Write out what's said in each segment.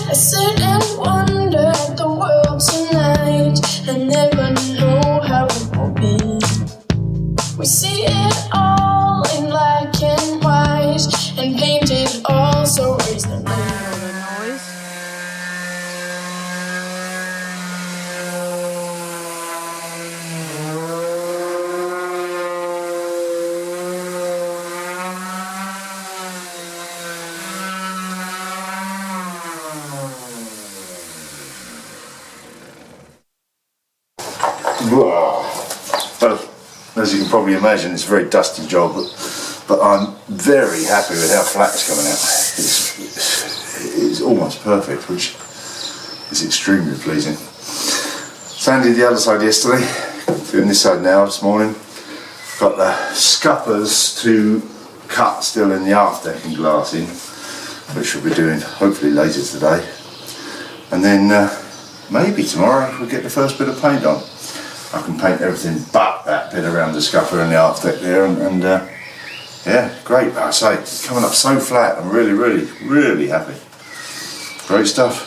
I sit and wonder at the world tonight. I never know how it will be. We see it all in black and white and painted all so reasonably. Well, as you can probably imagine, it's a very dusty job, but I'm very happy with how flat it's coming out. It's almost perfect, which is extremely pleasing. Sanded the other side yesterday, doing this side now this morning. Got the scuppers to cut still in the aft decking glass in, which we'll be doing hopefully later today. And then maybe tomorrow we'll get the first bit of paint on. I can paint everything but that bit around the scupper and the aft deck there, and yeah, great. Like I say, it's coming up so flat. I'm really happy. Great stuff.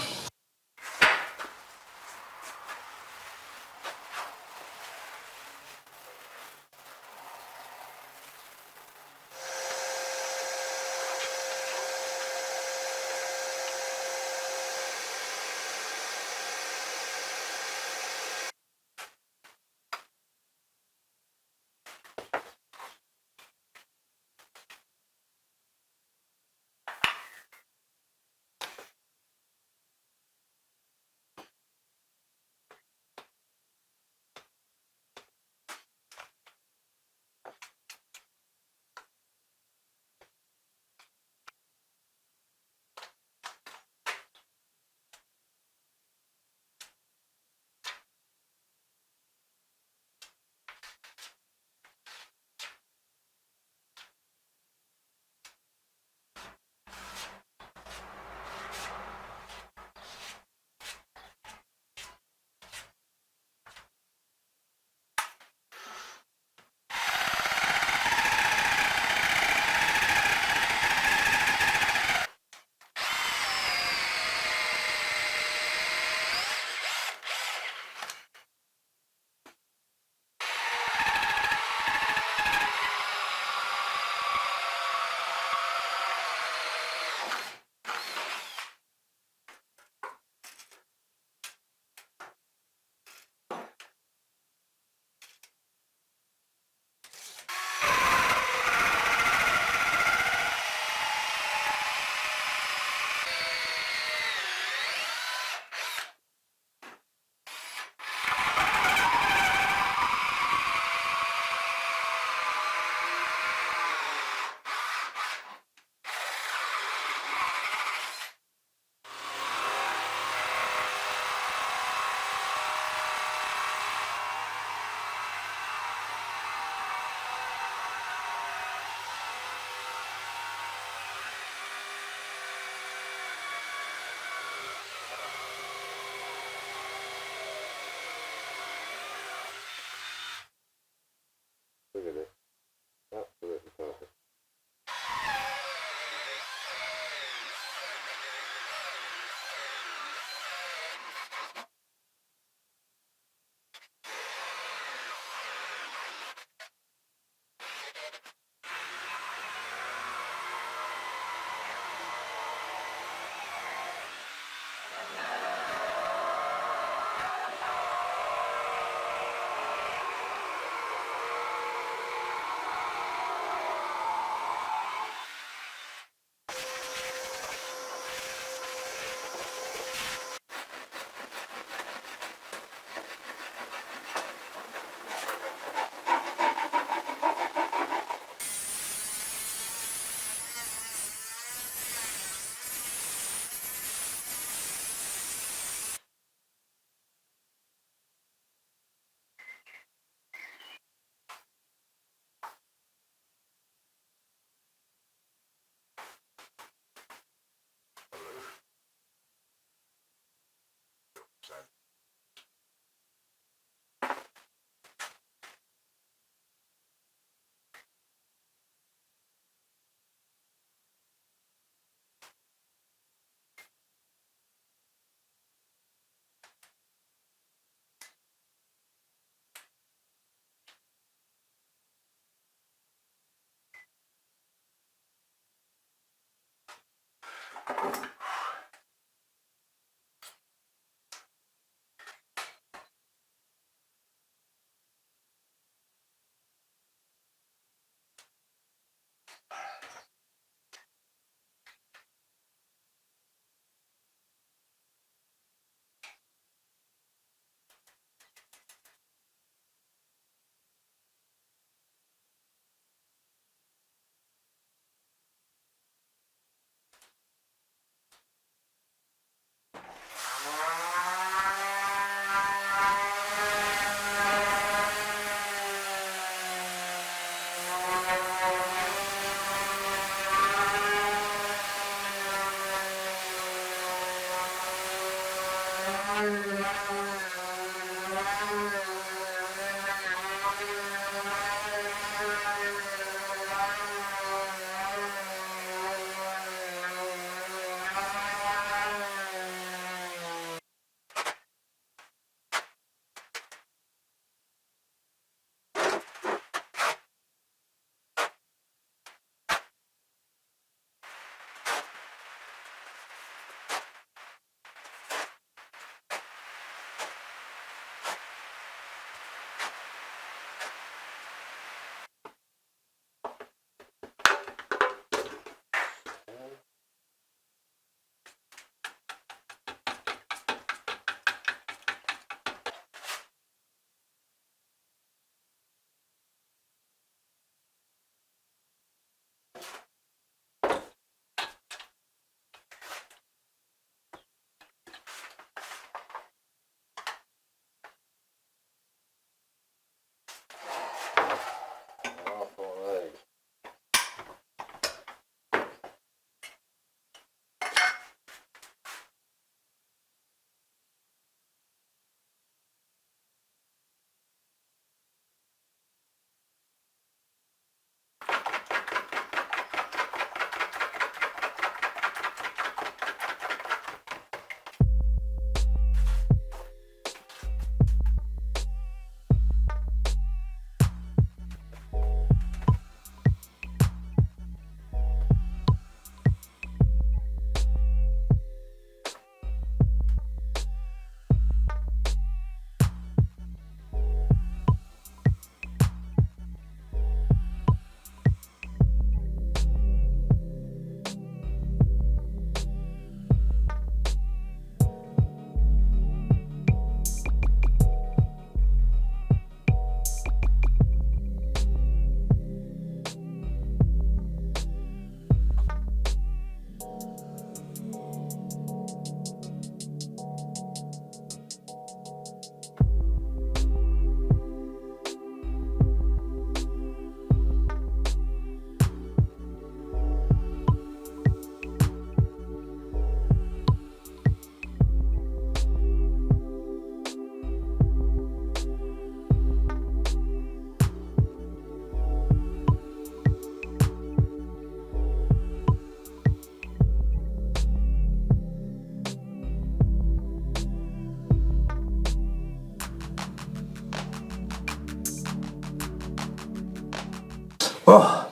Well,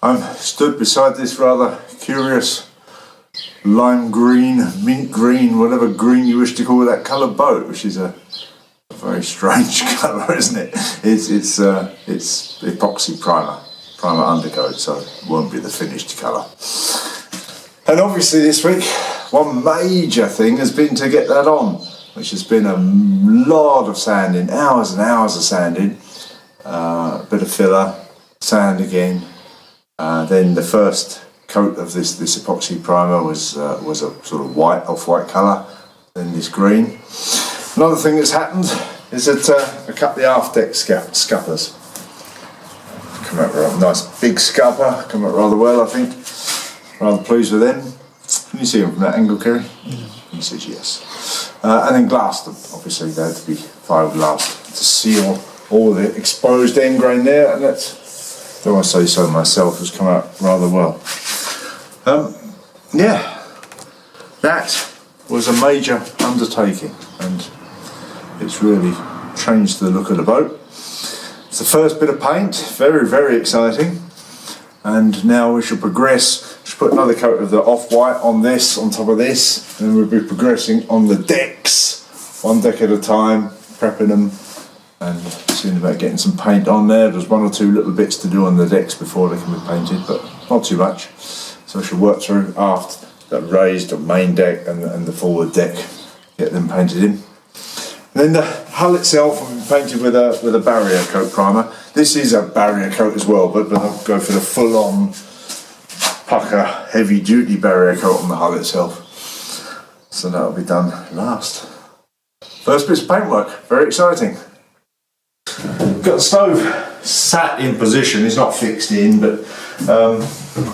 I'm stood beside this rather curious lime green, mint green, whatever green you wish to call that coloured boat, which is a very strange colour, isn't it? It's epoxy primer undercoat, so it won't be the finished colour. And obviously this week, one major thing has been to get that on, which has been a lot of sanding, hours and hours of sanding, a bit of filler, sand again. Then the first coat of this epoxy primer was a sort of white, off-white colour, then this green. Another thing that's happened is that I cut the aft deck scuppers. Come out rather nice, big scupper, come out rather well, I think. Rather pleased with them. Can you see them from that angle, Kerry? He says yes. And then glassed them. Obviously they had to be fiberglassed to seal all the exposed end grain there, and that's, don't I say so myself, has come out rather well. Yeah, that was a major undertaking, and it's really changed the look of the boat. It's the first bit of paint, very, very exciting, and now we shall progress. Just put another coat of the off-white on this, on top of this, and then we'll be progressing on the decks, one deck at a time, prepping them, and seeing about getting some paint on there. There's one or two little bits to do on the decks before they can be painted, but not too much. So I shall work through aft, that raised or main deck and the forward deck, get them painted in. And then the hull itself will be painted with a barrier coat primer. This is a barrier coat as well, but I'll go for the full-on pucker, heavy-duty barrier coat on the hull itself. So that'll be done last. First bits of paintwork, very exciting. Got the stove sat in position, it's not fixed in, but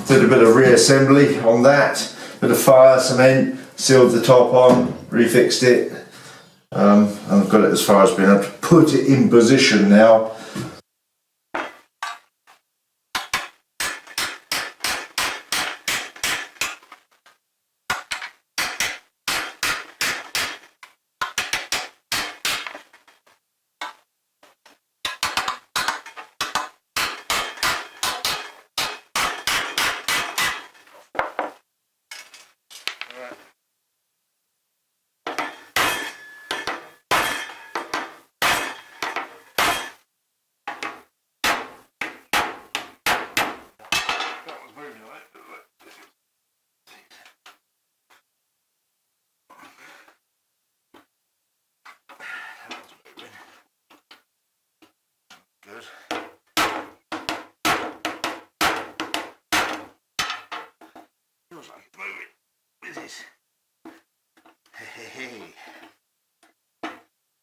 did a bit of reassembly on that, bit of fire cement, sealed the top on, refixed it, and I've got it as far as being able to put it in position now. Feels like it's moving. What is this? Hey.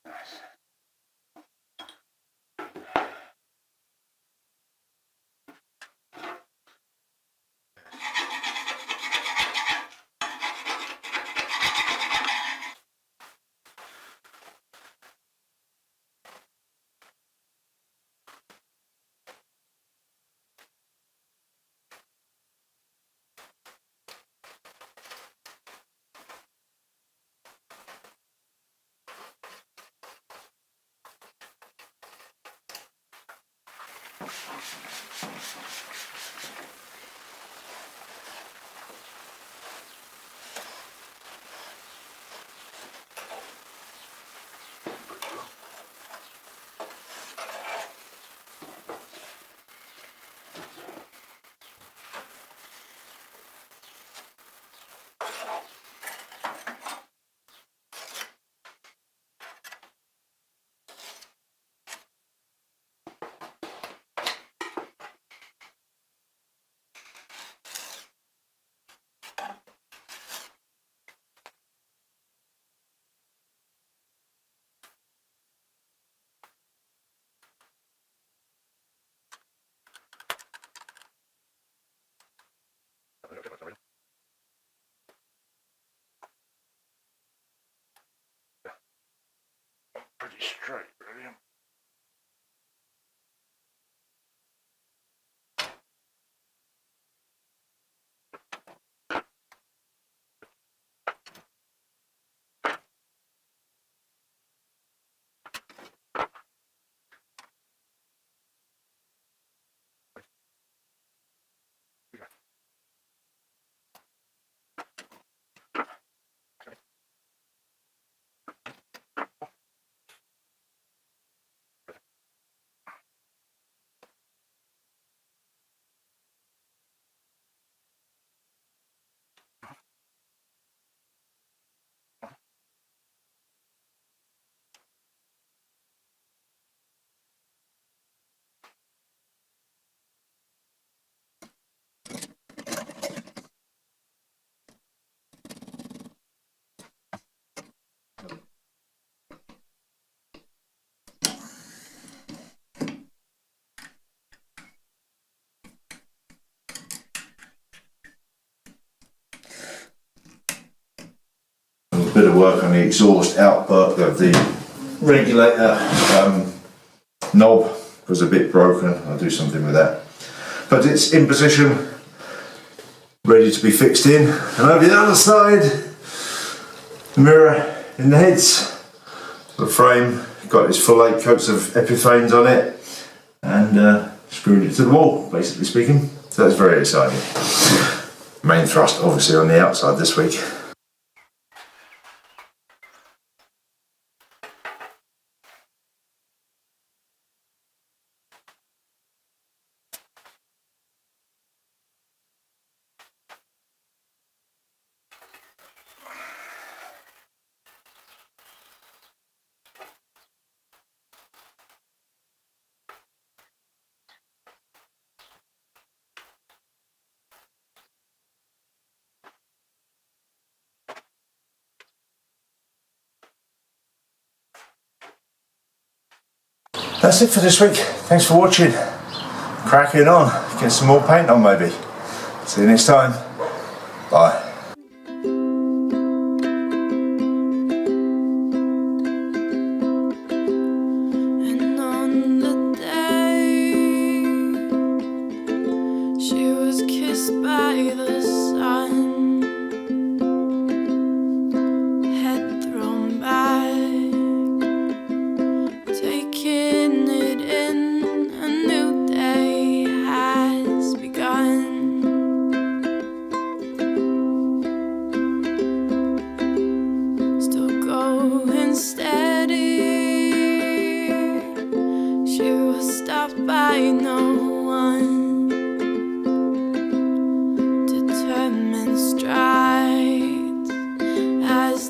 Nice. Pretty straight, really. A bit of work on the exhaust output of the regulator knob was a bit broken. I'll do something with that. But it's in position, ready to be fixed in. And over the other side, the mirror in the heads, the frame got its full 8 coats of epiphanes on it, and screwed it to the wall, basically speaking. So that's very exciting. Main thrust obviously on the outside this week. That's it for this week. Thanks for watching. Cracking on. Get some more paint on maybe. See you next time. Bye.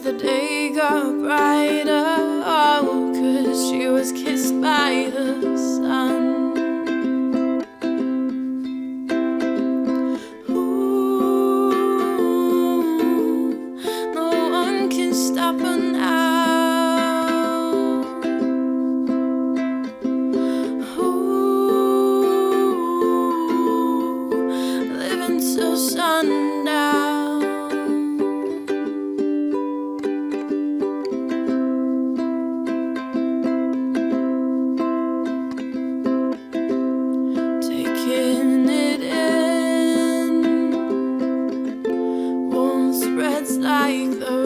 the day got brighter, oh, 'cause she was kissed by the sun. Stop her now. Ooh, living till sundown. Taking it in, warm spreads like the